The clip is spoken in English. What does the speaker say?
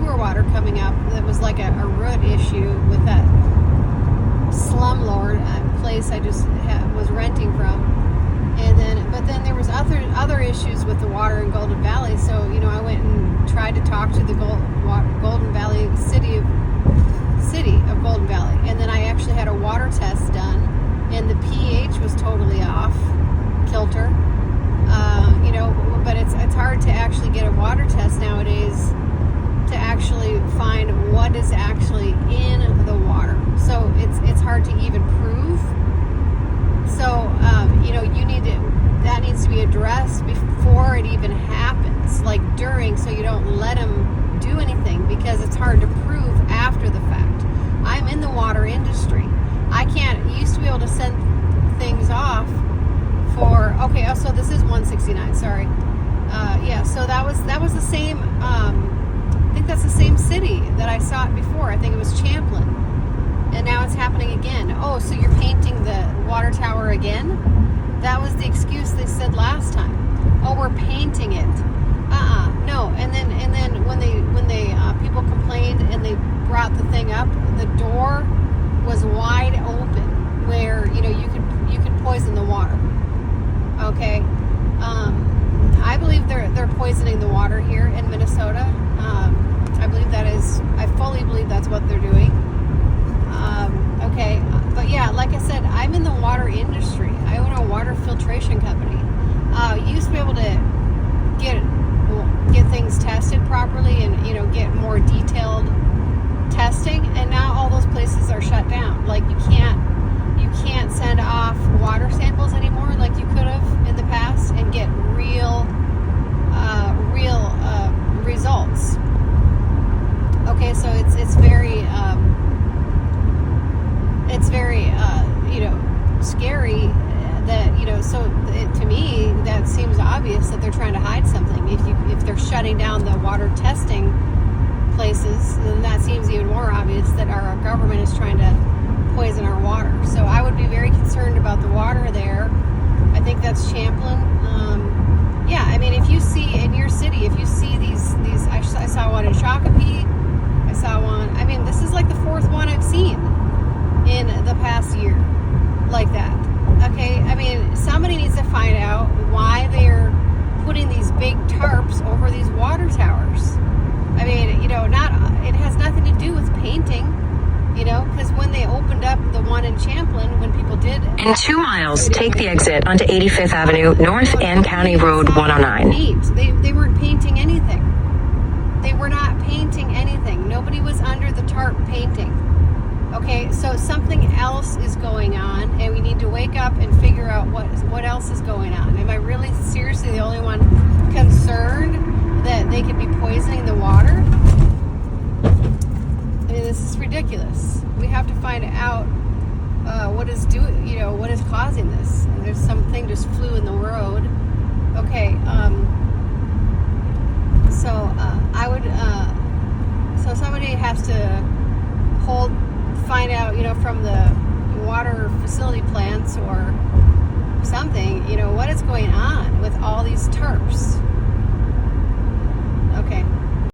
sewer water coming up that was like a root issue with that slumlord place I just was renting from. But then there was other issues with the water in Golden Valley. So I went and tried to talk to the Golden Valley city of Golden Valley, and then I actually had a water test done, and the pH was totally off kilter. But it's hard to actually get a water test nowadays to actually find what is actually in the water. So it's hard to even prove. So that needs to be addressed before it even happens, like during, so you don't let them do anything, because it's hard to prove after the fact. I'm in the water industry. Used to be able to send things off for, so this is 169, sorry. So that was the same, I think that's the same city that I saw it before. I think it was Champlin. And now it's happening again. Oh, so you're painting the water tower again? That was the excuse they said last time. Oh, we're painting it. No. And then when they people complained and they brought the thing up, the door was wide open, where you could poison the water. Okay. I believe they're poisoning the water here in Minnesota. I fully believe that's what they're doing. But yeah, like I said, I'm in the water industry. I own a water filtration company. You used to be able to get things tested properly and get more detailed testing, and now all those places are shut down. Like you can't send off water samples anymore like you could have in the past and get real results. Okay, so it's very scary that to me that seems obvious that they're trying to hide something. If they're shutting down the water testing places, then that seems even more obvious that our government is trying to poison our water. So I would be very concerned about the water there. I think that's Champlin. If you see in your city, if you see these I saw one in Shakopee. I saw one. This is like the fourth one I've seen in the past year like that. Okay, somebody needs to find out why they're putting these big tarps over these water towers. It has nothing to do with painting, because when they opened up the one in Champlin, when people did... In 2 miles, take the exit onto 85th Avenue, North and County Road 109. They weren't painting anything. They were not painting anything. Nobody was under the tarp painting. Okay, so something else is going on, and we need to wake up and figure out what else is going on. Am I really seriously the only one concerned that they could be poisoning the water? This is ridiculous. We have to find out what is causing this. And there's something just flew in the road. Okay, so somebody has to find out, from the water facility plants or something, what is going on with all these tarps.